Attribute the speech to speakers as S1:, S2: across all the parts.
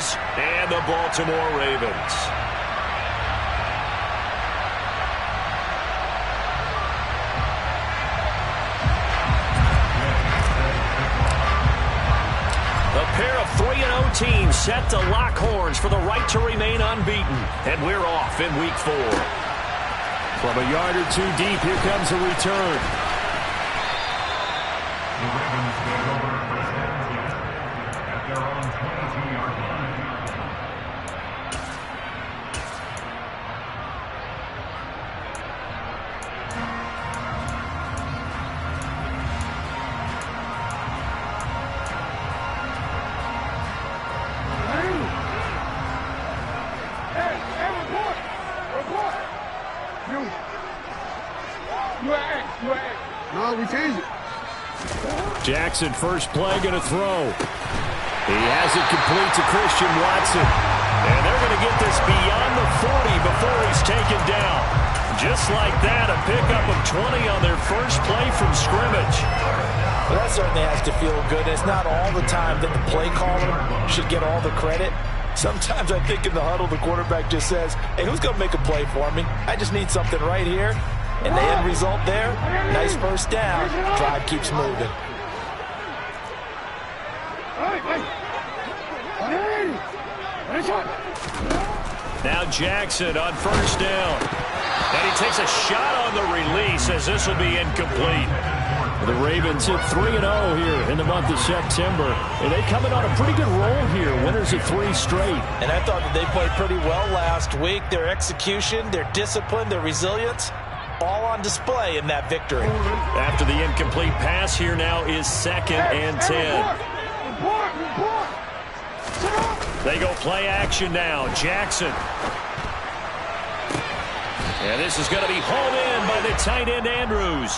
S1: Eagles and the Baltimore Ravens. A pair of 3-0 teams set to lock horns for the right to remain unbeaten. And we're off in Week 4.
S2: From a yard or two deep, here comes a return.
S3: The Ravens get over first and 10 at their own 22-yard line.
S2: Jackson, first play, going to throw. He has it complete to Christian Watson.
S1: And they're going to get this beyond the 40 before he's taken down. Just like that, a pickup of 20 on their first play from scrimmage.
S4: Well, that certainly has to feel good. It's not all the time that the play caller should get all the credit. Sometimes I think in the huddle, the quarterback just says, hey, who's going to make a play for me? I just need something right here. And the end result there, nice first down. Drive keeps moving.
S1: Now Jackson on first down. And he takes a shot on the release as this will be incomplete.
S2: The Ravens hit 3-0 here in the month of September. And they coming on a pretty good roll here. Winners of 3 straight.
S4: And I thought that they played pretty well last week. Their execution, their discipline, their resilience, all on display in that victory.
S1: After the incomplete pass, here now is 2nd and 10. They go play action now. Jackson. And this is going to be hauled in by the tight end Andrews.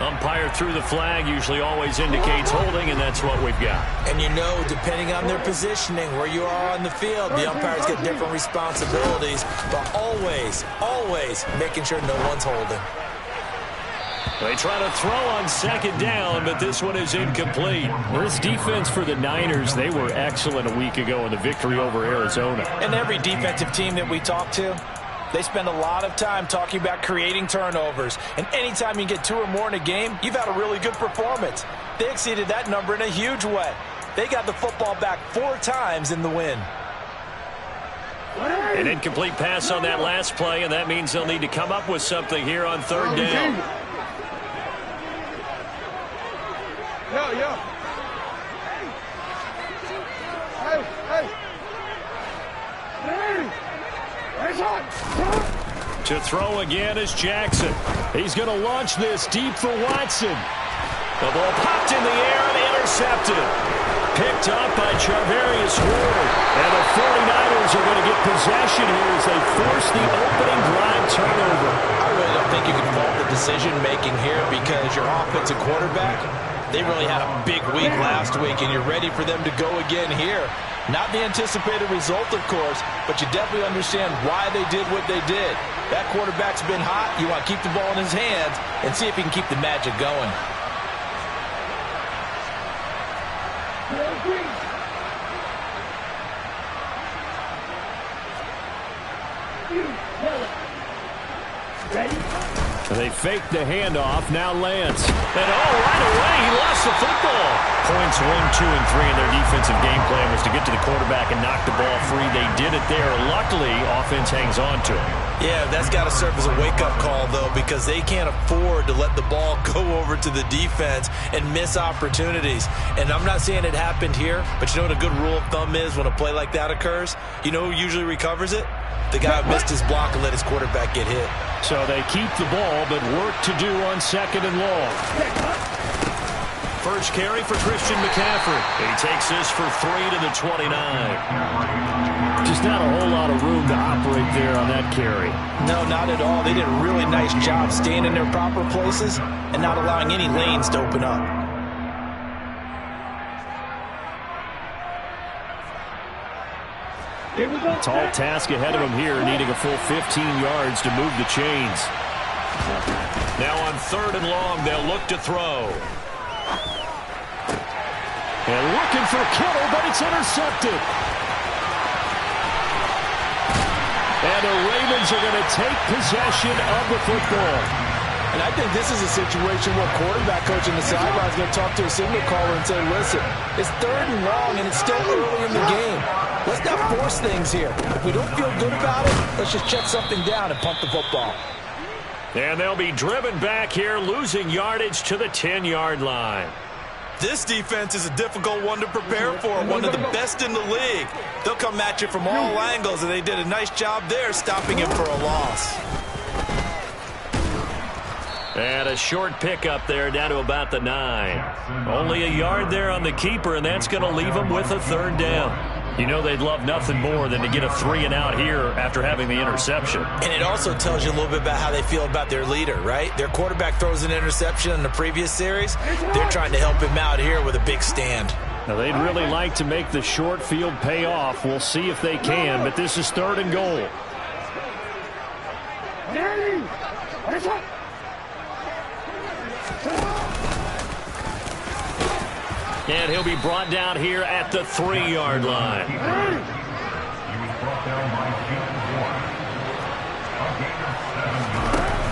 S1: Umpire threw the flag, usually always indicates holding, and that's what we've got.
S4: And you know, depending on their positioning, where you are on the field, the umpires get different responsibilities, but always, always making sure no one's holding.
S1: They try to throw on 2nd down, but this one is incomplete.
S2: Well, this defense for the Niners, they were excellent a week ago in the victory over Arizona.
S4: And every defensive team that we talk to, they spend a lot of time talking about creating turnovers. And anytime you get 2 or more in a game, you've had a really good performance. They exceeded that number in a huge way. They got the football back 4 times in the win.
S1: An incomplete pass on that last play, and that means they'll need to come up with something here on 3rd down. To throw again is Jackson. He's going to launch this deep for Watson. The ball popped in the air and intercepted. Picked up by Charvarius Ward. And the 49ers are going to get possession here as they force the opening drive turnover.
S4: I really don't think you can fault the decision-making here because your offensive quarterback, they really had a big week last week, and you're ready for them to go again here. Not the anticipated result, of course, but you definitely understand why they did what they did. That quarterback's been hot. You want to keep the ball in his hands and see if he can keep the magic going.
S2: They fake the handoff. Now Lance.
S1: And right away, he lost the football. Points 1, 2, and 3 in their defensive game plan was to get to the quarterback and knock the ball free. They did it there. Luckily, offense hangs on to it.
S4: Yeah, that's got to serve as a wake-up call, though, because they can't afford to let the ball go over to the defense and miss opportunities. And I'm not saying it happened here, but you know what a good rule of thumb is when a play like that occurs? You know who usually recovers it? The guy who missed his block and let his quarterback get hit.
S2: So they keep the ball, but work to do on 2nd and long.
S1: First carry for Christian McCaffrey. He takes this for 3 to the 29.
S2: Just not a whole lot of room to operate there on that carry.
S4: No, not at all. They did a really nice job staying in their proper places and not allowing any lanes to open up.
S2: Tall task ahead of him here, needing a full 15 yards to move the chains.
S1: Now on 3rd and long, they'll look to throw. And looking for Kittle, but it's intercepted. And the Ravens are going to take possession of the football.
S4: And I think this is a situation where quarterback coach in the sideline is going to talk to a signal caller and say, listen, it's 3rd and long, and it's still early in the game. Let's not force things here. If we don't feel good about it, let's just check something down and punt the football.
S1: And they'll be driven back here, losing yardage to the 10-yard line.
S4: This defense is a difficult one to prepare for, one of the best in the league. They'll come at you from all angles, and they did a nice job there stopping him for a loss.
S1: And a short pickup there down to about the 9. Only a yard there on the keeper, and that's going to leave them with a 3rd down. You know they'd love nothing more than to get a 3-and-out here after having the interception.
S4: And it also tells you a little bit about how they feel about their leader, right? Their quarterback throws an interception in the previous series. They're trying to help him out here with a big stand.
S1: Now, they'd really like to make the short field pay off. We'll see if they can, but this is 3rd and goal. And he'll be brought down here at the 3-yard line.
S3: He was brought down by Jim Ward. A gain of 7 yards.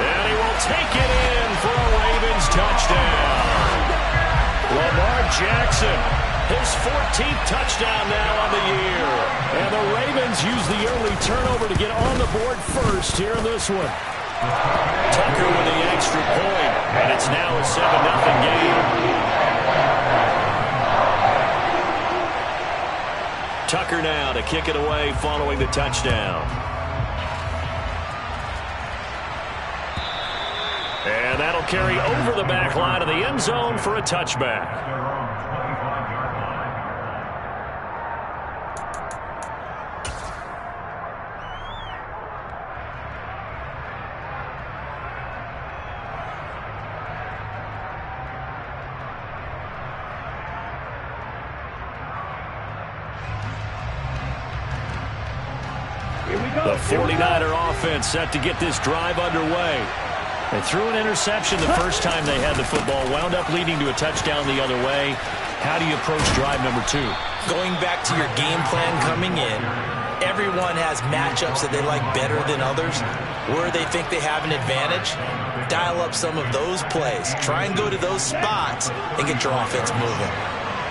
S1: And he will take it in for a Ravens touchdown. Lamar Jackson, his 14th touchdown now on the year. And the Ravens use the early turnover to get on the board first here in this one. Tucker with the extra point, and it's now a 7-0 game. Tucker now to kick it away following the touchdown. And that'll carry over the back line of the end zone for a touchback. The 49er offense set to get this drive underway. They threw an interception the first time they had the football, wound up leading to a touchdown the other way. How do you approach drive number 2?
S4: Going back to your game plan coming in, everyone has matchups that they like better than others. Where they think they have an advantage, dial up some of those plays. Try and go to those spots and get your offense moving.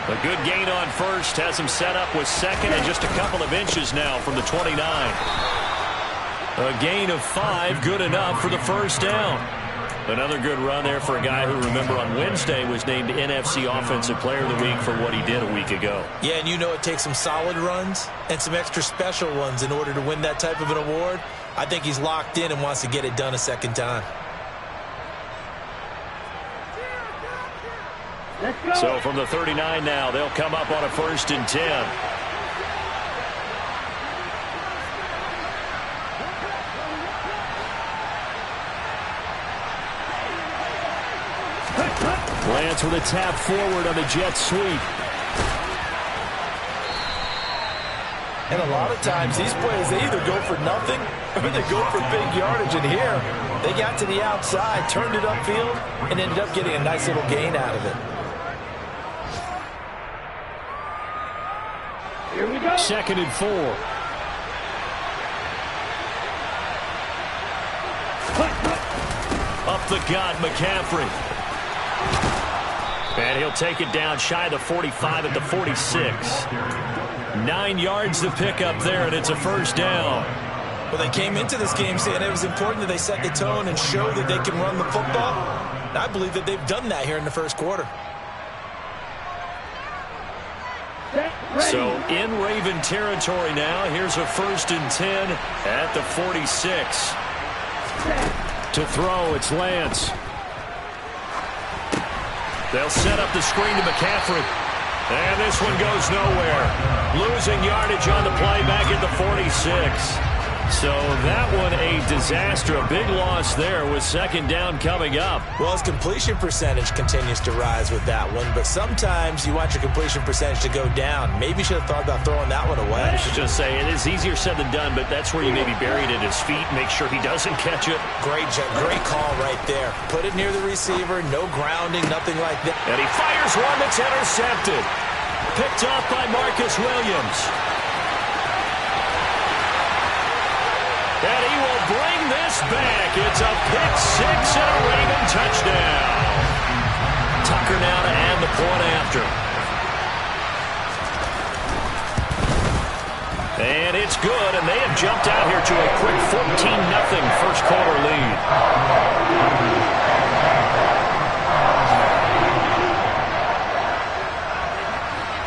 S1: A good gain on first has him set up with 2nd and just a couple of inches now from the 29. A gain of 5, good enough for the 1st down. Another good run there for a guy who, remember, on Wednesday was named NFC Offensive Player of the Week for what he did a week ago.
S4: Yeah, and you know it takes some solid runs and some extra special ones in order to win that type of an award. I think he's locked in and wants to get it done a 2nd time.
S1: So from the 39 now, they'll come up on a 1st and 10. Lance with a tap forward on the jet sweep.
S4: And a lot of times these plays, they either go for nothing or they go for big yardage. And here, they got to the outside, turned it upfield, and ended up getting a nice little gain out of it.
S3: Here we go.
S1: 2nd and 4. Up the gut, McCaffrey. And he'll take it down shy of the 45 at the 46. 9 yards to pick up there, and it's a 1st down.
S4: Well, they came into this game saying it was important that they set the tone and show that they can run the football. And I believe that they've done that here in the 1st quarter.
S1: So in Raven territory now. Here's a 1st and 10 at the 46. To throw, it's Lance. They'll set up the screen to McCaffrey. And this one goes nowhere. Losing yardage on the play back at the 46. So that one a disaster. A big loss there with second down coming up.
S4: Well, his completion percentage continues to rise with that one, but sometimes you want your completion percentage to go down. Maybe you should have thought about throwing that one away.
S1: I should just say it is easier said than done, but that's where you maybe bury it at his feet, make sure he doesn't catch it.
S4: Great call right there. Put it near the receiver, no grounding, nothing like that.
S1: And he fires one that's intercepted. Picked off by Marcus Williams. And he will bring this back. It's a pick six and a Raven touchdown. Tucker now to add the point after. And it's good, and they have jumped out here to a quick 14-0 first quarter lead.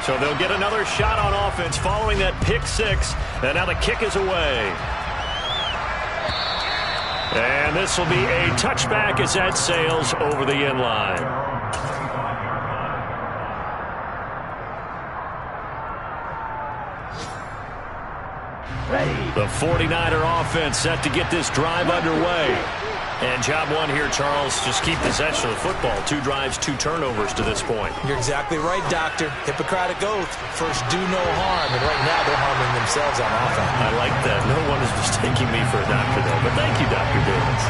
S1: So they'll get another shot on offense following that pick six, and now the kick is away. And this will be a touchback as that sails over the end line. The 49er offense set to get this drive underway. And job one here, Charles, just keep possession of the football. 2 drives, 2 turnovers to this point.
S4: You're exactly right, Doctor. Hippocratic oath. First, do no harm. And right now, they're harming themselves on offense.
S1: I like that. No one is mistaking me for a doctor, though. But thank you, Dr. Davis.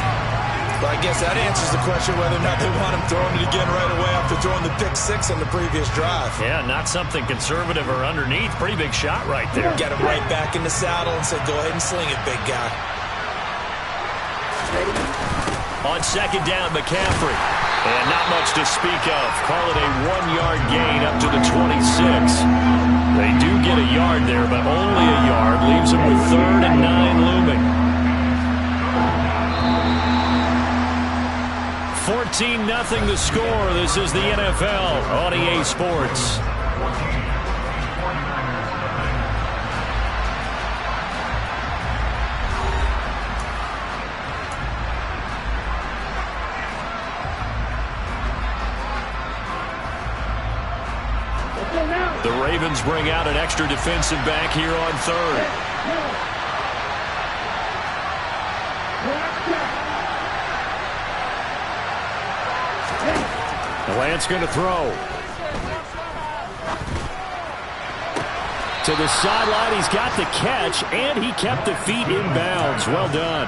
S4: Well, I guess that answers the question whether or not they want him throwing it again right away after throwing the pick six on the previous drive.
S1: Yeah, not something conservative or underneath. Pretty big shot right there.
S4: Get him right back in the saddle and said, go ahead and sling it, big guy.
S1: On second down, McCaffrey. And not much to speak of. Call it a 1-yard gain up to the 26. They do get a yard there, but only a yard. Leaves them with 3rd and 9 looming. 14-0 the score. This is the NFL on EA Sports. The Ravens bring out an extra defensive back here on 3rd. Lance going to throw. To the sideline, he's got the catch, and he kept the feet in bounds. Well done.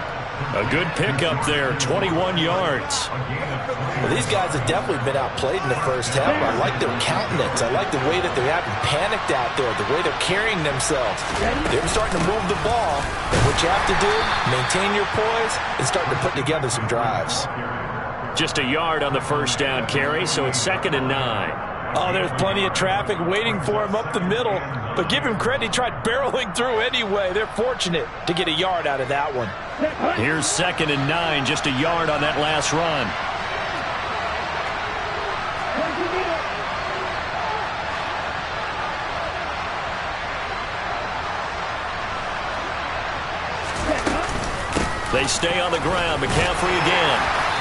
S1: A good pickup there, 21 yards.
S4: Well, these guys have definitely been outplayed in the first half. I like their countenance. I like the way that they haven't panicked out there, the way they're carrying themselves. They're starting to move the ball. And what you have to do, maintain your poise and starting to put together some drives.
S1: Just a yard on the first down carry, so it's 2nd and 9.
S4: Oh, there's plenty of traffic waiting for him up the middle. But give him credit, he tried barreling through anyway. They're fortunate to get a yard out of that one.
S1: Here's 2nd and 9, just a yard on that last run. They stay on the ground. McCaffrey again.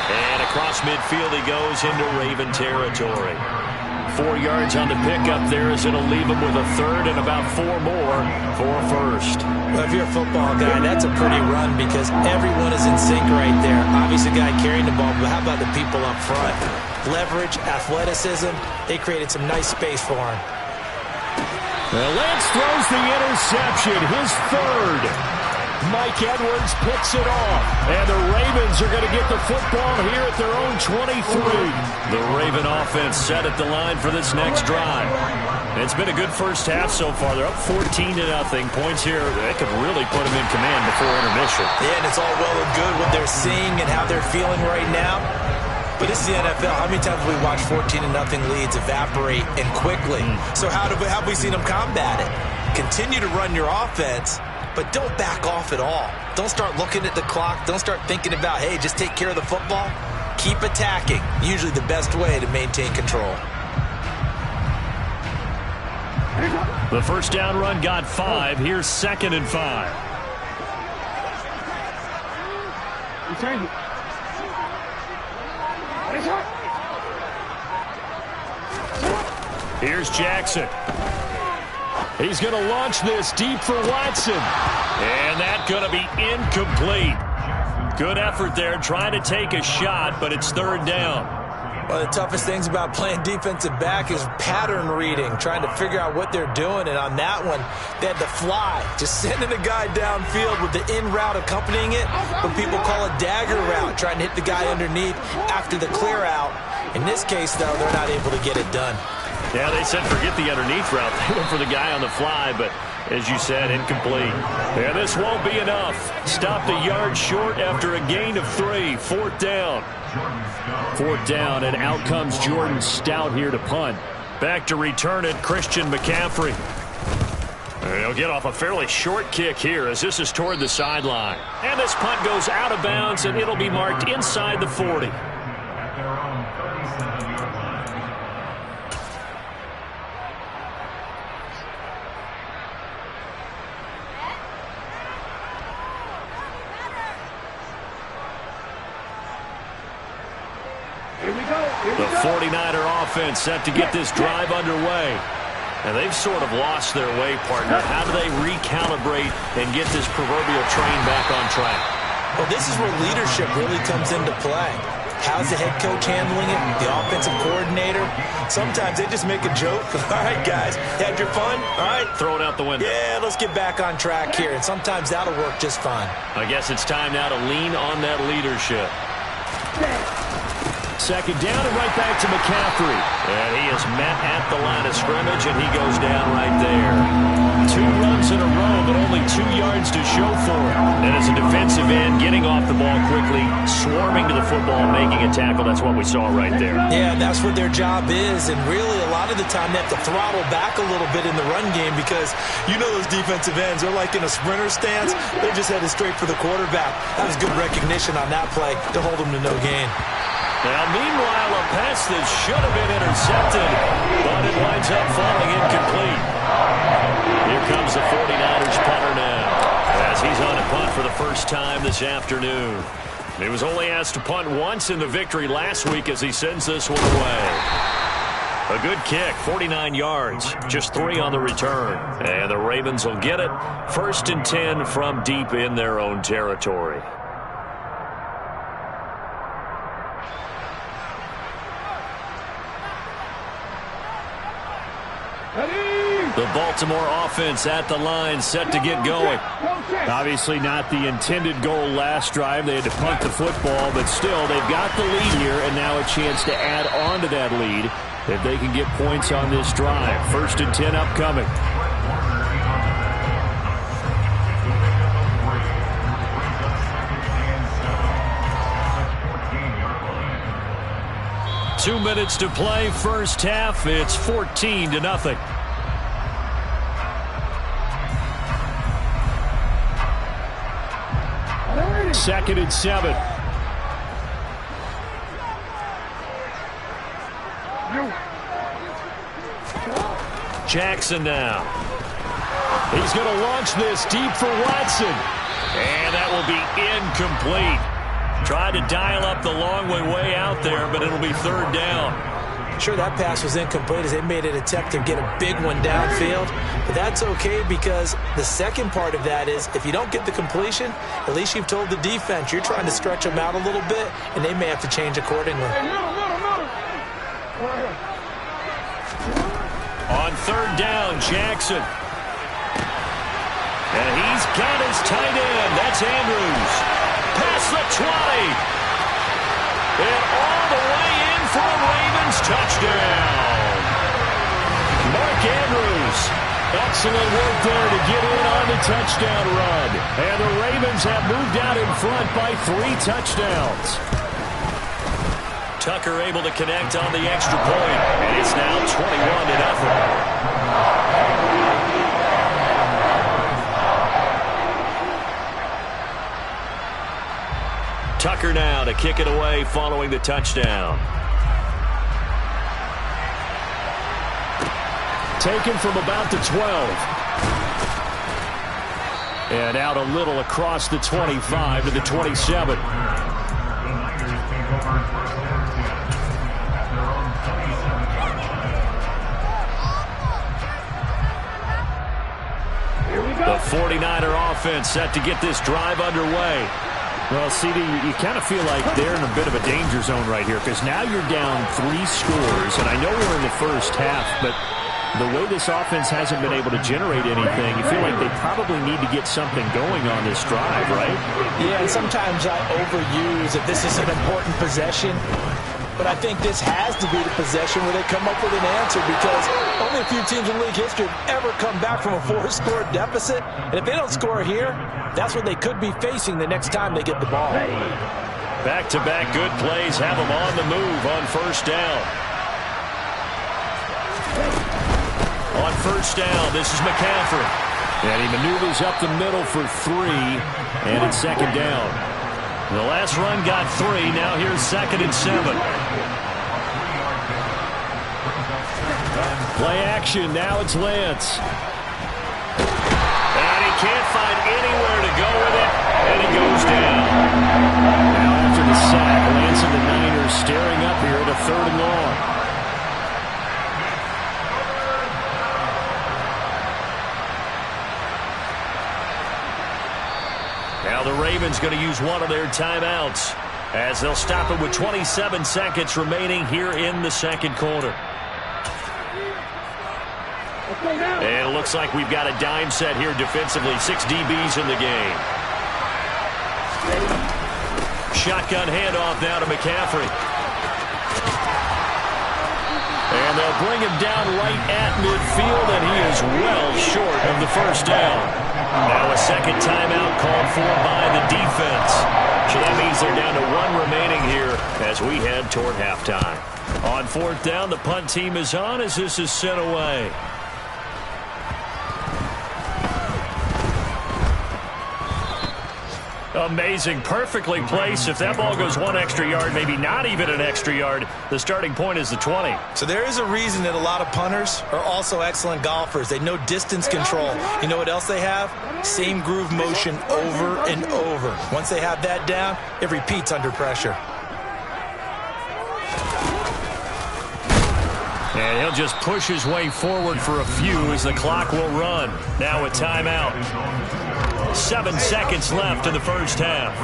S1: And across midfield he goes into Raven territory. 4 yards on the pickup there as it'll leave him with a 3rd and about 4 more for a 1st.
S4: Well, if you're a football guy, that's a pretty run because everyone is in sync right there. Obviously, the guy carrying the ball, but how about the people up front? Leverage, athleticism, they created some nice space for him.
S1: Well, Lance throws the interception, his 3rd. Mike Edwards picks it off, and the Ravens are going to get the football here at their own 23. The Raven offense set at the line for this next drive. And it's been a good first half so far. They're up 14-0. Points here, they could really put them in command before intermission.
S4: Yeah, and it's all well and good what they're seeing and how they're feeling right now. But this is the NFL. How many times have we watched 14-0 leads evaporate and quickly? So how have we seen them combat it? Continue to run your offense, but don't back off at all. Don't start looking at the clock. Don't start thinking about, hey, just take care of the football. Keep attacking. Usually the best way to maintain control.
S1: The first down run got 5. Here's 2nd and 5. Here's Jackson. He's going to launch this deep for Watson. And that's going to be incomplete. Good effort there trying to take a shot, but it's third down.
S4: One of the toughest things about playing defensive back is pattern reading, trying to figure out what they're doing. And on that one, they had to fly, just sending a guy downfield with the in route accompanying it, what people call a dagger route, trying to hit the guy underneath after the clear out. In this case, though, they're not able to get it done.
S1: Yeah, they said forget the underneath route. They went for the guy on the fly, but as you said, incomplete. Yeah, this won't be enough. Stopped a yard short after a gain of 3. Fourth down. Fourth down, and out comes Jordan Stout here to punt. Back to return it, Christian McCaffrey. He'll get off a fairly short kick here as this is toward the sideline. And this punt goes out of bounds, and it'll be marked inside the 40. The 49er offense set to get this drive underway. And they've sort of lost their way, partner. How do they recalibrate and get this proverbial train back on track?
S4: Well, this is where leadership really comes into play. How's the head coach handling it? The offensive coordinator? Sometimes they just make a joke. All right, guys, you had your fun? All right.
S1: Throw it out the window.
S4: Yeah, let's get back on track here. And sometimes that'll work just fine.
S1: I guess it's time now to lean on that leadership. Second down and right back to McCaffrey. And he is met at the line of scrimmage, and he goes down right there. 2 runs in a row, but only 2 yards to show for it. And as a defensive end, getting off the ball quickly, swarming to the football, making a tackle. That's what we saw right there.
S4: Yeah, that's what their job is. And really, a lot of the time, they have to throttle back a little bit in the run game because you know those defensive ends, they're like in a sprinter stance. They're just headed straight for the quarterback. That was good recognition on that play to hold them to no gain.
S1: Now, meanwhile, a pass that should have been intercepted, but it winds up falling incomplete. Here comes the 49ers punter now, as he's on a punt for the first time this afternoon. He was only asked to punt once in the victory last week as he sends this one away. A good kick, 49 yards, just 3 on the return. And the Ravens will get it. 1st and 10 from deep in their own territory. The Baltimore offense at the line, set to get going.
S2: Obviously not the intended goal last drive. They had to punt the football, but still, they've got the lead here, and now a chance to add on to that lead if they can get points on this drive. 1st and 10 upcoming.
S1: Two minutes to play, first half. It's 14-0.
S2: Second and 7.
S1: Jackson now. He's going to launch this deep for Watson. And that will be incomplete. Tried to dial up the long way out there, but it'll be third down.
S4: Sure, that pass was incomplete as they made an attempt to get a big one downfield. But that's okay because the second part of that is if you don't get the completion, at least you've told the defense you're trying to stretch them out a little bit, and they may have to change accordingly.
S1: On third down, Jackson. And he's got his tight end. That's Andrews. Past the 20. And all the way in for a Ravens touchdown. Mark Andrews. Excellent work there to get in on the touchdown run. And the Ravens have moved out in front by 3 touchdowns. Tucker able to connect on the extra point. And it's now 21-0. Tucker now to kick it away following the touchdown.
S2: Taken from about the 12. And out a little across the 25 to the 27.
S1: 49er offense set to get this drive underway.
S2: Well, CD, you kind of feel like they're in a bit of a danger zone right here because now you're down 3 scores, and I know we're in the first half, but the way this offense hasn't been able to generate anything, you feel like they probably need to get something going on this drive, right?
S4: Yeah, and sometimes I overuse that this is an important possession, but I think this has to be the possession where they come up with an answer because only a few teams in league history have ever come back from a 4-score deficit. And if they don't score here, that's what they could be facing the next time they get the ball.
S1: Back-to-back good plays have them on the move on first down. On first down, this is McCaffrey. And he maneuvers up the middle for 3, and it's second down. The last run got 3. Now here's 2nd and 7. Play action. Now it's Lance. And he can't find anywhere to go with it. And he goes down. Now after the sack, Lance and the Niners staring up here at a 3rd and long. Now the Ravens going to use one of their timeouts as they'll stop it with 27 seconds remaining here in the second quarter. And it looks like we've got a dime set here defensively. 6 DBs in the game. Shotgun handoff now to McCaffrey. And they'll bring him down right at midfield, and he is well short of the first down. Now a second timeout called for by the defense. So that means they're down to 1 remaining here as we head toward halftime. On 4th down, the punt team is on as this is sent away. Amazing, perfectly placed. If that ball goes 1 extra yard, maybe not even an extra yard, the starting point is the 20.
S4: So there is a reason that a lot of punters are also excellent golfers. They know distance control. You know what else they have? Same groove motion over and over. Once they have that down, it repeats under pressure.
S1: And he'll just push his way forward for a few as the clock will run. Now a timeout. 7 seconds left in the first half.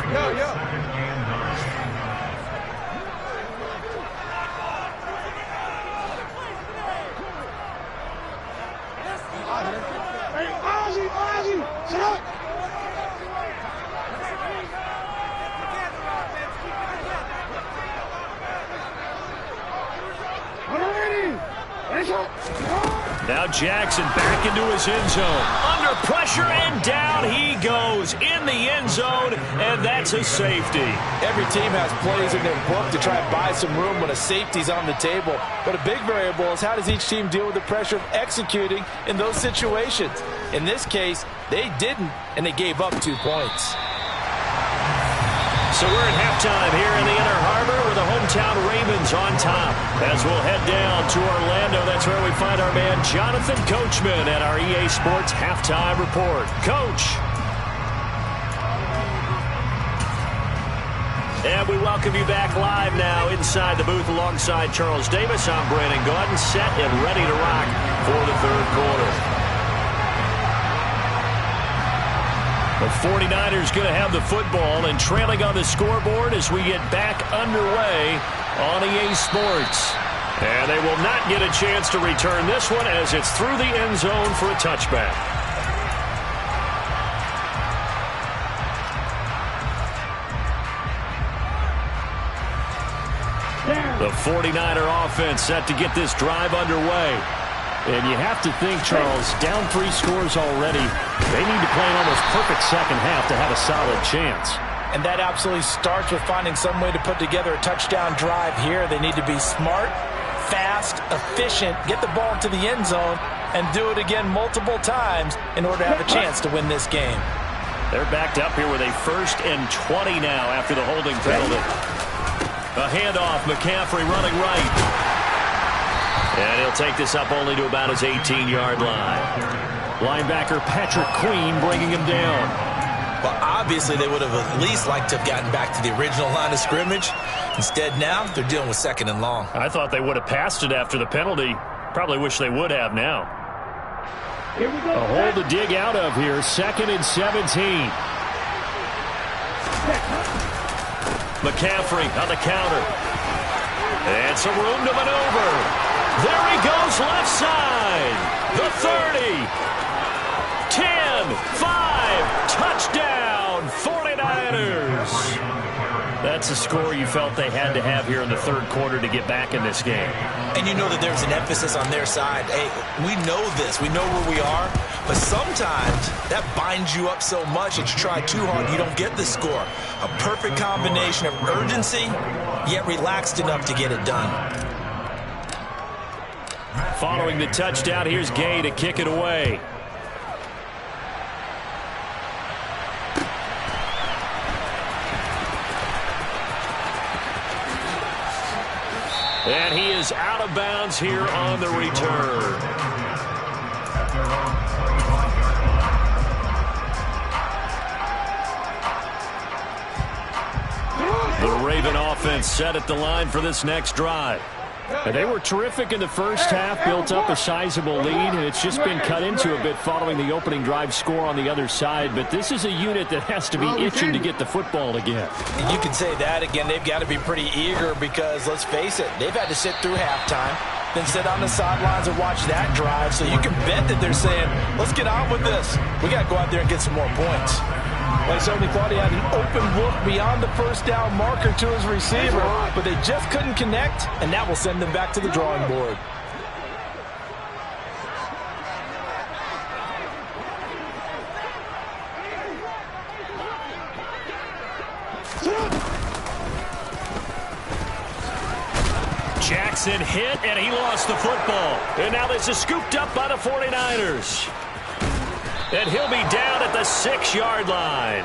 S1: Now Jackson back into his end zone. Under pressure and down he goes in the end zone, and that's a safety.
S4: Every team has plays in their book to try and buy some room when a safety's on the table. But a big variable is how does each team deal with the pressure of executing in those situations. In this case, they didn't, and they gave up 2 points.
S1: So we're at halftime here in the Inner Harbor with the hometown Ravens on top. As we'll head down to Orlando, that's where we find our man Jonathan Coachman at our EA Sports Halftime Report. Coach. And we welcome you back live now inside the booth alongside Charles Davis. I'm Brandon Gaudin, set and ready to rock for the 3rd quarter. The 49ers going to have the football and trailing on the scoreboard as we get back underway on EA Sports. And they will not get a chance to return this one as it's through the end zone for a touchback. The 49er offense set to get this drive underway. And you have to think, Charles, down 3 scores already. They need to play an almost perfect second half to have a solid chance.
S4: And that absolutely starts with finding some way to put together a touchdown drive here. They need to be smart, fast, efficient, get the ball to the end zone, and do it again multiple times in order to have a chance to win this game.
S1: They're backed up here with a 1st and 20 now after the holding penalty. A handoff, McCaffrey running right. And he'll take this up only to about his 18-yard line. Linebacker Patrick Queen bringing him down.
S4: Well, obviously they would have at least liked to have gotten back to the original line of scrimmage. Instead now, they're dealing with 2nd and long.
S1: I thought they would have passed it after the penalty. Probably wish they would have now.
S2: A hole to dig out of here. 2nd and 17.
S1: McCaffrey on the counter. And some room to maneuver. There he goes left side. The 30. 10, 5, touchdown, 49ers. That's a score you felt they had to have here in the 3rd quarter to get back in this game.
S4: And you know that there's an emphasis on their side. Hey, we know this. We know where we are. But sometimes that binds you up so much that you try too hard, you don't get the score. A perfect combination of urgency, yet relaxed enough to get it done.
S2: Following the touchdown, here's Gay to kick it away. And he is out of bounds here on the return. The Raven offense set at the line for this next drive. And they were terrific in the first half, built up a sizable lead, and it's just been cut into a bit following the opening drive score on the other side. But this is a unit that has to be itching to get the football again.
S4: And you can say that again. They've got to be pretty eager because, let's face it, they've had to sit through halftime, then sit on the sidelines and watch that drive. So you can bet that they're saying, let's get on with this. We got to go out there and get some more points.
S5: Well, he certainly thought he had an open look beyond the first down marker to his receiver, but they just couldn't connect, and that will send them back to the drawing board.
S1: Jackson hit, and he lost the football. And now this is scooped up by the 49ers. And he'll be down at the 6-yard line.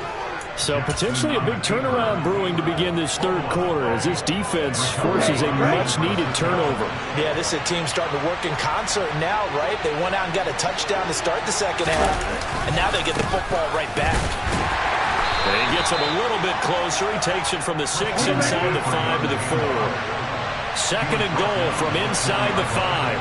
S2: So potentially a big turnaround brewing to begin this 3rd quarter as this defense forces a much-needed turnover.
S4: Yeah, this is a team starting to work in concert now, right? They went out and got a touchdown to start the 2nd half, and now they get the football right back.
S1: And he gets him a little bit closer. He takes it from the 6 inside the 5 to the 4. 2nd and goal from inside the 5.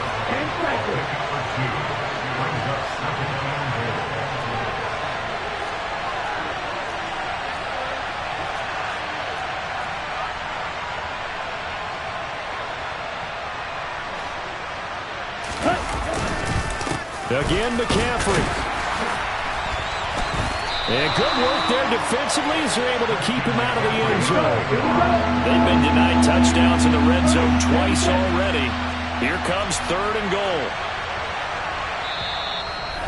S2: Again, McCaffrey. And good work there defensively as they're able to keep him out of the end zone.
S1: They've been denied touchdowns in the red zone twice already. Here comes 3rd and goal.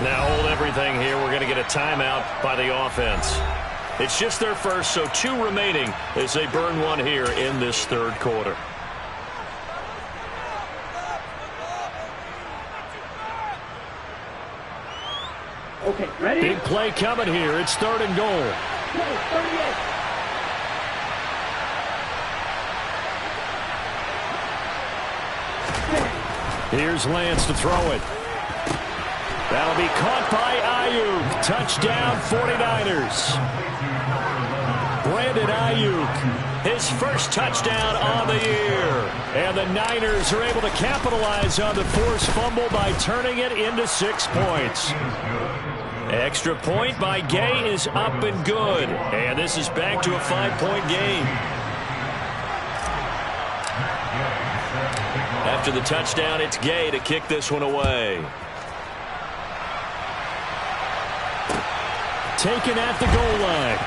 S1: Now hold everything here. We're going to get a timeout by the offense. It's just their first, so 2 remaining as they burn one here in this 3rd quarter.
S6: Okay, ready?
S2: Big play coming here. It's 3rd and goal. Here's Lance to throw it. That'll be caught by Ayuk. Touchdown, 49ers. Brandon Ayuk, his first touchdown on the year. And the Niners are able to capitalize on the forced fumble by turning it into 6 points. Extra point by Gay is up and good. And this is back to a 5-point game. After the touchdown, it's Gay to kick this one away. Taken at the goal line.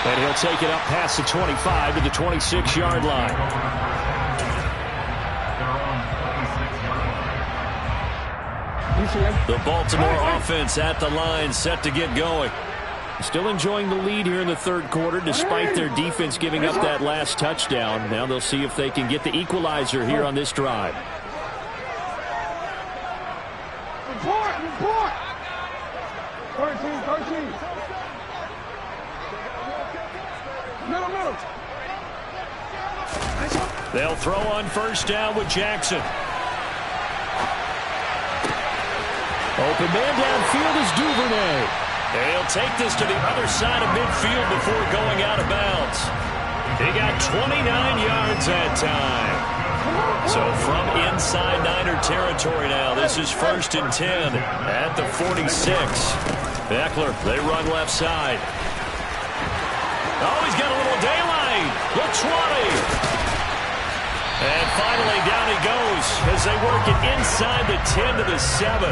S2: And he'll take it up past the 25 to the 26-yard line. The Baltimore offense at the line, set to get going. Still enjoying the lead here in the 3rd quarter, despite their defense giving up that last touchdown. Now they'll see if they can get the equalizer here on this drive.
S6: Report! 13. Middle.
S1: They'll throw on 1st down with Jackson.
S2: Open man downfield is Duvernay.
S1: And he'll take this to the other side of midfield before going out of bounds. He got 29 yards that time. So from inside Niner territory now. This is 1st and 10 at the 46. Eckler, they run left side. Oh, he's got a little daylight. The 20. And finally, down he goes as they work it inside the 10 to the 7.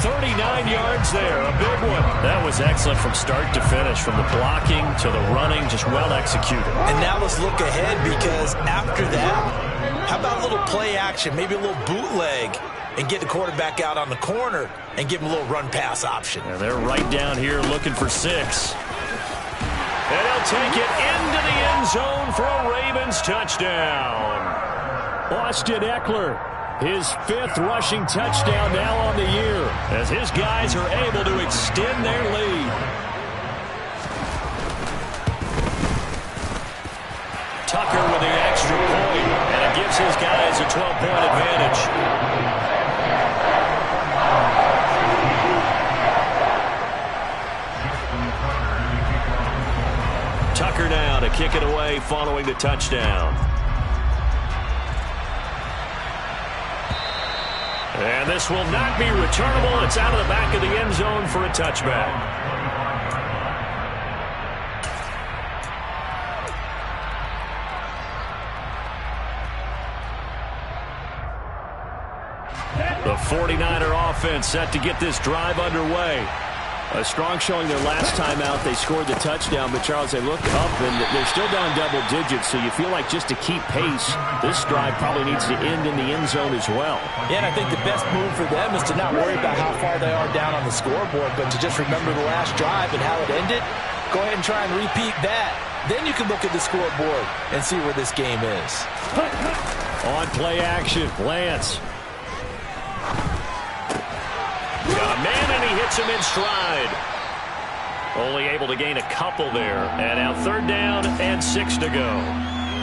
S1: 39 yards there, a big one. That was excellent from start to finish, from the blocking to the running, just well executed.
S4: And now let's look ahead, because after that, how about a little play action, maybe a little bootleg, and get the quarterback out on the corner and give him a little run-pass option.
S1: And they're right down here looking for 6. And he'll take it into the end zone for a Ravens touchdown. Austin Eckler, his 5th rushing touchdown now on the year, as his guys are able to extend their lead. Tucker with the extra point, and it gives his guys a 12-point advantage. Tucker now to kick it away following the touchdown. And this will not be returnable. It's out of the back of the end zone for a touchback. The 49er offense set to get this drive underway. A strong showing their last time out. They scored the touchdown, but, Charles, they look up, and they're still down double digits, so you feel like just to keep pace, this drive probably needs to end in the end zone as well.
S5: Yeah, and I think the best move for them is to not worry about how far they are down on the scoreboard, but to just remember the last drive and how it ended. Go ahead and try and repeat that. Then you can look at the scoreboard and see where this game is.
S1: On play action, Lance. Got a man, and he hits him in stride. Only able to gain a couple there. And now 3rd down and 6 to go.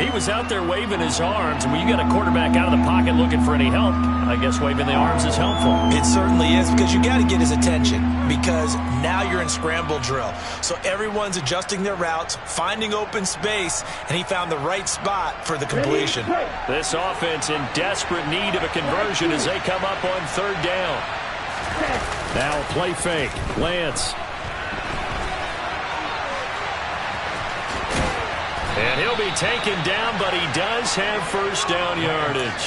S1: He was out there waving his arms, and when you got a quarterback out of the pocket looking for any help, I guess waving the arms is helpful.
S4: It certainly is, because you got to get his attention, because now you're in scramble drill. So everyone's adjusting their routes, finding open space, and he found the right spot for the completion.
S1: This offense in desperate need of a conversion as they come up on 3rd down. Now a play fake. Lance. And he'll be taken down, but he does have 1st down yardage.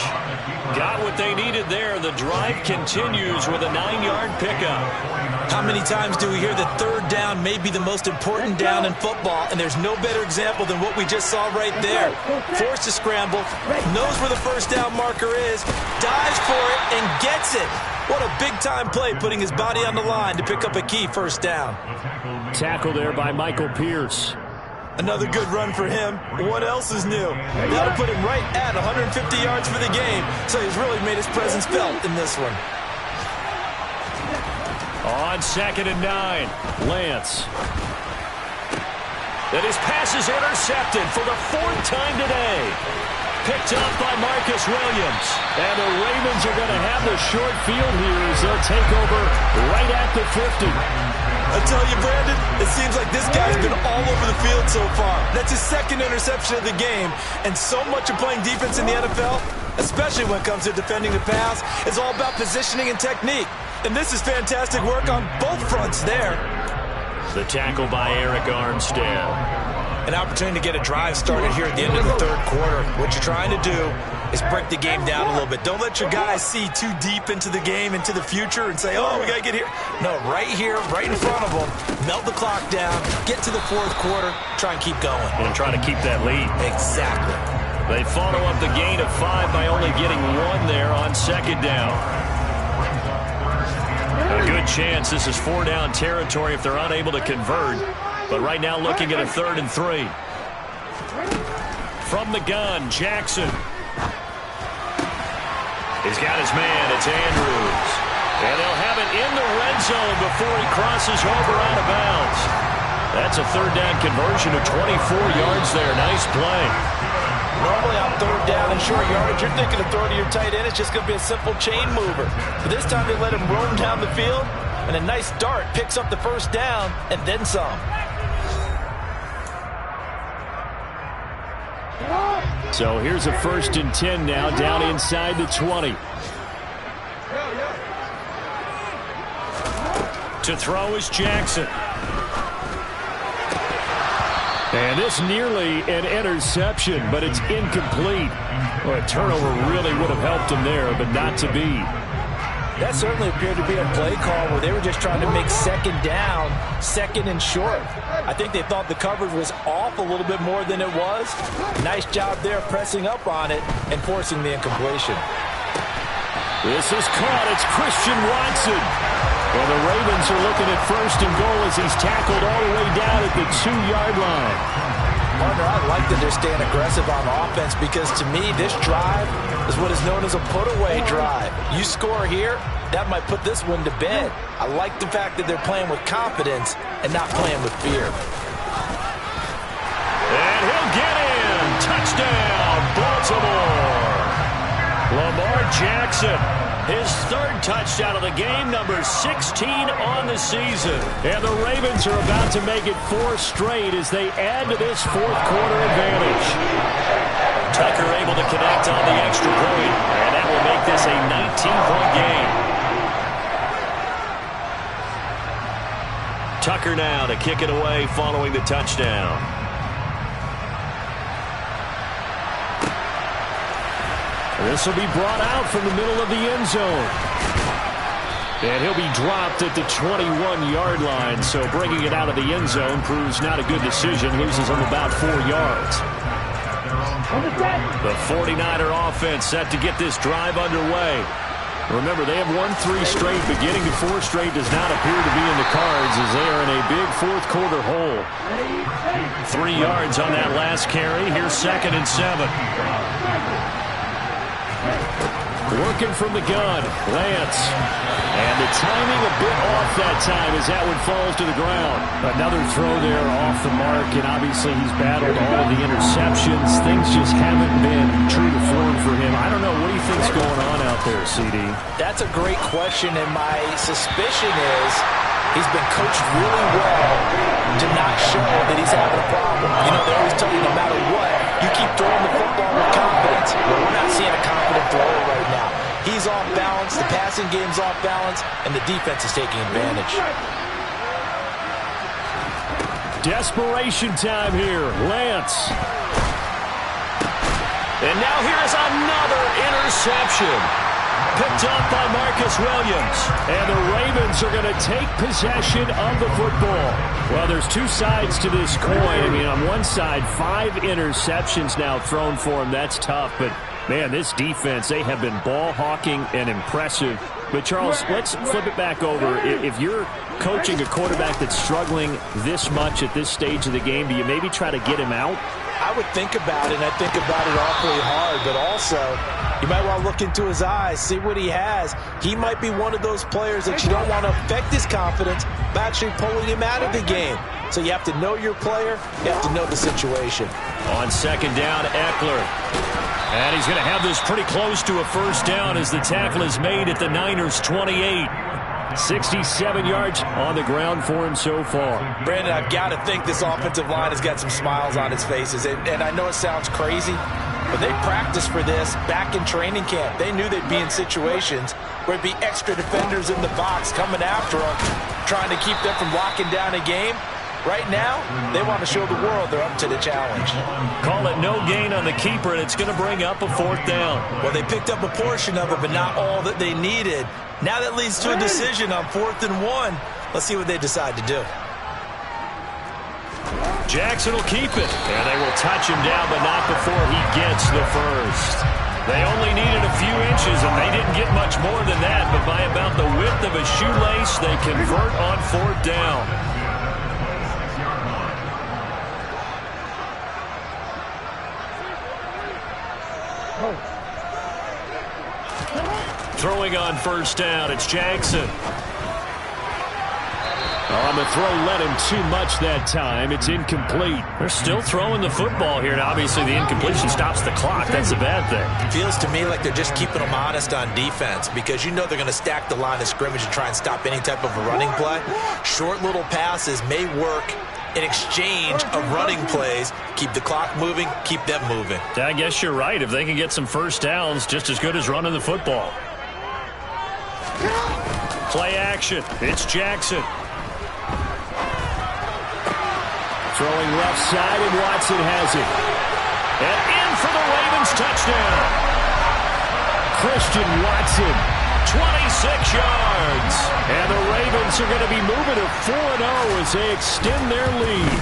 S1: Got what they needed there. The drive continues with a 9-yard pickup.
S4: How many times do we hear that 3rd down may be the most important down in football, and there's no better example than what we just saw right there. Forced to scramble, knows where the 1st down marker is, dives for it, and gets it. What a big-time play, putting his body on the line to pick up a key 1st down.
S1: Tackle there by Michael Pierce.
S4: Another good run for him. What else is new? That'll put him right at 150 yards for the game, so he's really made his presence felt in this one.
S1: On 2nd and 9, Lance. And his pass is intercepted for the 4th time today. Picked up by Marcus Williams. And the Ravens are going to have the short field here as they'll take over right at the 50.
S4: I tell you, Brandon, it seems like this guy's been all over the field so far. That's his 2nd interception of the game. And so much of playing defense in the NFL, especially when it comes to defending the pass, is all about positioning and technique. And this is fantastic work on both fronts there.
S1: The tackle by Eric Armstead.
S4: An opportunity to get a drive started here at the end of the 3rd quarter. What you're trying to do is break the game down a little bit. Don't let your guys see too deep into the game, into the future, and say, oh, we got to get here. No, right here, right in front of them, melt the clock down, get to the 4th quarter, try and keep going.
S1: And try to keep that lead.
S4: Exactly.
S1: They follow up the gain of 5 by only getting 1 there on 2nd down. A good chance this is 4-down territory if they're unable to convert. But right now looking at a 3rd and 3. From the gun, Jackson. He's got his man. It's Andrews. And they'll have it in the red zone before he crosses over out of bounds. That's a 3rd down conversion of 24 yards there. Nice play.
S5: Normally on 3rd down and short yardage, you're thinking of throwing to your tight end. It's just going to be a simple chain mover. But this time they let him roam down the field, and a nice dart picks up the 1st down and then some.
S1: So here's a 1st and 10 now, down inside the 20. To throw is Jackson. And this nearly an interception, but it's incomplete. Well, a turnover really would have helped him there, but not to be.
S5: That certainly appeared to be a play call where they were just trying to make second down, second and short. I think they thought the coverage was off a little bit more than it was. Nice job there pressing up on it and forcing the incompletion.
S1: This is caught. It's Christian Watson. Well, the Ravens are looking at first and goal as he's tackled all the way down at the 2-yard line.
S5: Partner, I like that they're staying aggressive on offense because to me, this drive is what is known as a put-away drive. You score here, that might put this one to bed. I like the fact that they're playing with confidence and not playing with fear.
S1: And he'll get in. Touchdown, Baltimore. Lamar Jackson, his third touchdown of the game, number 16 on the season. And the Ravens are about to make it 4 straight as they add to this fourth-quarter advantage. Tucker able to connect on the extra point, and that will make this a 19-point game. Tucker now to kick it away following the touchdown. This will be brought out from the middle of the end zone. And he'll be dropped at the 21-yard line, so bringing it out of the end zone proves not a good decision, loses him about 4 yards. The 49er offense set to get this drive underway. Remember, they have won 3 straight, but getting to 4 straight does not appear to be in the cards as they are in a big fourth-quarter hole. 3 yards on that last carry. Here's 2nd and 7. Working from the gun, Lance. And the timing a bit off that time as that one falls to the ground. Another throw there off the mark, and obviously he's battled all of the interceptions. Things just haven't been true to form for him. I don't know. What do you think's going on out there, CD?
S5: That's a great question, and my suspicion is he's been coached really well to not show that he's having a problem. You know, they always tell you no matter what, you keep throwing the football with confidence. Well, we're not seeing a confident thrower right now. He's off balance, the passing game's off balance, and the defense is taking advantage.
S1: Desperation time here. Lance. And now here's another interception. Picked up by Marcus Williams. And the Ravens are going to take possession of the football. Well, there's 2 sides to this coin. I mean, on one side, 5 interceptions now thrown for him. That's tough, but man, this defense, they have been ball hawking and impressive. But, Charles, let's flip it back over. If you're coaching a quarterback that's struggling this much at this stage of the game, do you maybe try to get him out?
S5: I would think about it, and I think about it awfully hard, but also you might want to look into his eyes, see what he has. He might be one of those players that you don't want to affect his confidence by actually pulling him out of the game. So you have to know your player, you have to know the situation.
S1: On 2nd down, Eckler. And he's going to have this pretty close to a first down as the tackle is made at the Niners' 28. 67 yards on the ground for him so far.
S5: Brandon, I've got to think this offensive line has got some smiles on its faces. And I know it sounds crazy, but they practiced for this back in training camp. They knew they'd be in situations where it'd be extra defenders in the box coming after them, trying to keep them from locking down a game. Right now, they want to show the world they're up to the challenge.
S1: Call it no gain on the keeper, and it's going to bring up a 4th down.
S5: Well, they picked up a portion of it, but not all that they needed. Now that leads to a decision on 4th and 1. Let's see what they decide to do.
S1: Jackson will keep it, and they will touch him down, but not before he gets the first. They only needed a few inches, and they didn't get much more than that, but by about the width of a shoelace, they convert on 4th down. Throwing on 1st down, it's Jackson. On the throw, led him too much that time. It's incomplete. They're still throwing the football here, and obviously the incompletion stops the clock. That's a bad thing.
S5: It feels to me like they're just keeping them honest on defense because you know they're going to stack the line of scrimmage and try and stop any type of a running play. Short little passes may work in exchange of running plays. Keep the clock moving, keep them moving.
S1: I guess you're right. If they can get some first downs, just as good as running the football. Play action. It's Jackson.
S2: Throwing left side, and Watson has it.
S1: And in for the Ravens touchdown.
S2: Christian Watson.
S1: 26 yards.
S2: And the Ravens are going to be moving to 4-0 as they extend their lead.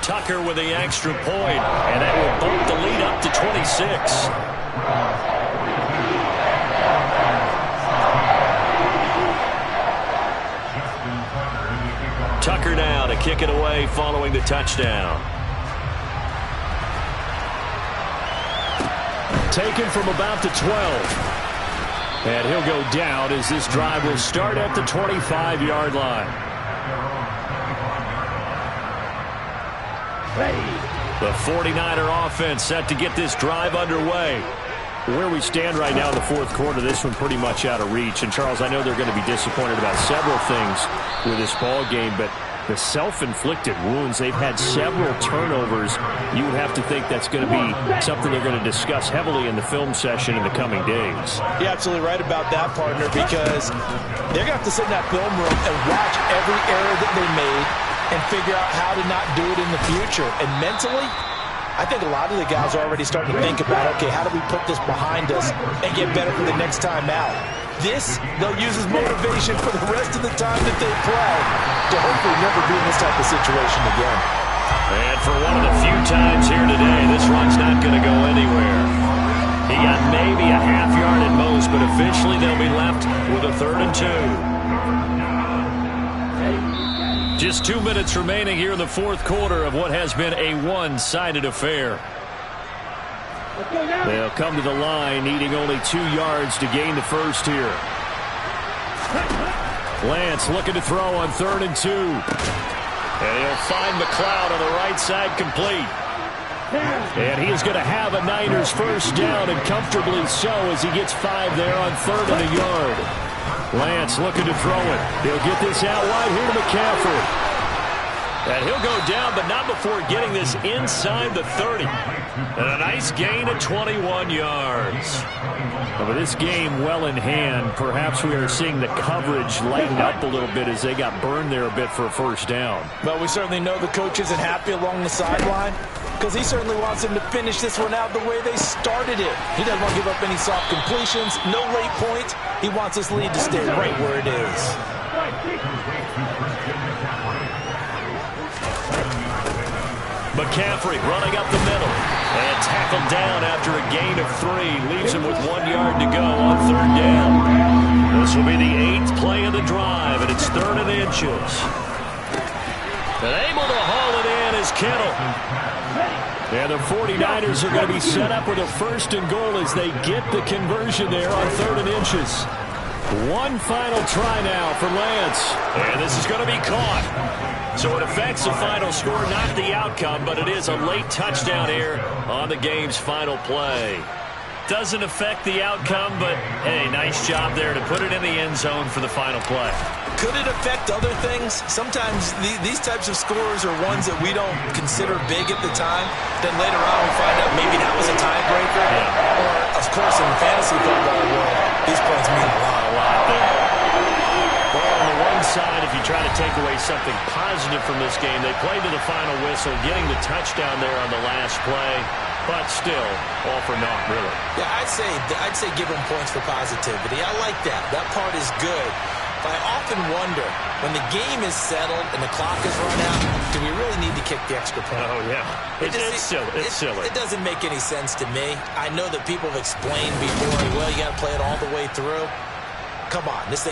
S1: Tucker with the extra point, and that will bump the lead up to 26. Tucker now to kick it away following the touchdown.
S2: Taken from about the 12. And he'll go down as this drive will start at the 25-yard line.
S1: The 49er offense set to get this drive underway.
S2: Where we stand right now in the fourth quarter, this one pretty much out of reach. And, Charles, I know they're going to be disappointed about several things with this ball game, but the self-inflicted wounds, they've had several turnovers. You would have to think that's going to be something they're going to discuss heavily in the film session in the coming days.
S5: You're absolutely right about that, partner, because they're going to have to sit in that film room and watch every error that they made and figure out how to not do it in the future. And mentally, I think a lot of the guys are already starting to think about, okay, how do we put this behind us and get better for the next time out? This, they'll use as motivation for the rest of the time that they play to hopefully never be in this type of situation again.
S1: And for one of the few times here today, this run's not going to go anywhere. He got maybe a half yard at most, but eventually they'll be left with a 3rd and 2. Just 2 minutes remaining here in the fourth quarter of what has been a one-sided affair.
S2: They'll come to the line needing only 2 yards to gain the first here. Lance looking to throw on 3rd and 2.
S1: And he'll find McLeod on the right side complete.
S2: And he is going to have a Niners first down, and comfortably so as he gets 5 there on 3rd and a yard. Lance looking to throw it. He'll get this out wide here to McCaffrey.
S1: And he'll go down, but not before getting this inside the 30. And a nice gain of 21 yards.
S2: With this game well in hand, perhaps we are seeing the coverage lighten up a little bit as they got burned there a bit for a first down.
S5: But we certainly know the coach isn't happy along the sideline because he certainly wants them to finish this one out the way they started it. He doesn't want to give up any soft completions, no late points. He wants this lead to stay right where it is.
S1: McCaffrey running up the middle and tackled down after a gain of 3. Leaves him with 1 yard to go on 3rd down. This will be the 8th play of the drive, and it's 3rd and inches. And able to haul it in is Kittle.
S2: And the 49ers are going to be set up with a 1st and goal as they get the conversion there on 3rd and inches. One final try now for Lance.
S1: And this is going to be caught. So it affects the final score, not the outcome, but it is a late touchdown here on the game's final play. Doesn't affect the outcome, but, hey, nice job there to put it in the end zone for the final play.
S5: Could it affect other things? Sometimes these types of scores are ones that we don't consider big at the time. Then later on we find out maybe that was a tiebreaker. Yeah. Or, of course, in the fantasy football world, these points mean a lot there.
S1: Well, on the one side, if you try to take away something positive from this game, they played to the final whistle, getting the touchdown there on the last play. But still, all for naught, really.
S5: Yeah, I'd say give them points for positivity. I like that. That part is good. But I often wonder, when the game is settled and the clock is run out, do we really need to kick the extra point?
S1: Oh, yeah. It's silly. It's silly.
S5: It doesn't make any sense to me. I know that people have explained before, well, you got to play it all the way through. Come on, this thing